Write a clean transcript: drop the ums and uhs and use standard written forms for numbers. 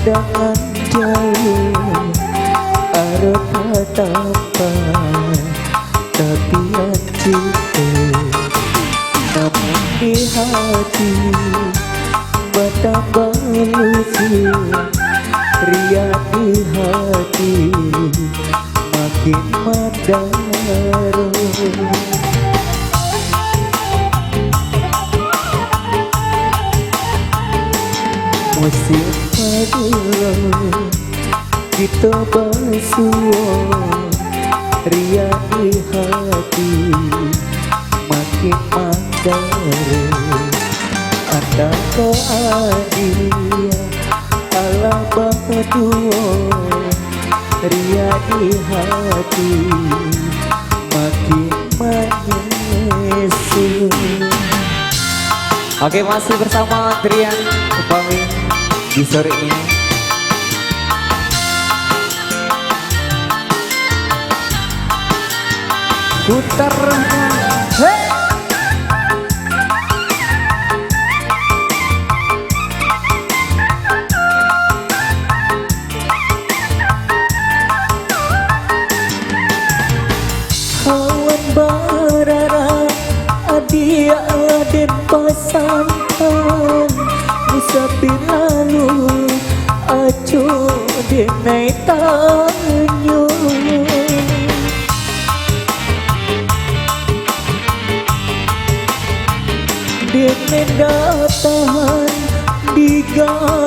pandangan jauh arep hatapan tapi cinta namun di hati betapa lucu ria di hati makin madaro musim padula kita basuh ria di hati makin madaro anda ko adia ala berdua ria di hati makin menyesu. Oke, masih bersama Trian Upami di sore ini. Putar hey! Kawan barara adia den pasangan musafir lalu acu denai tanyo denai datahan diga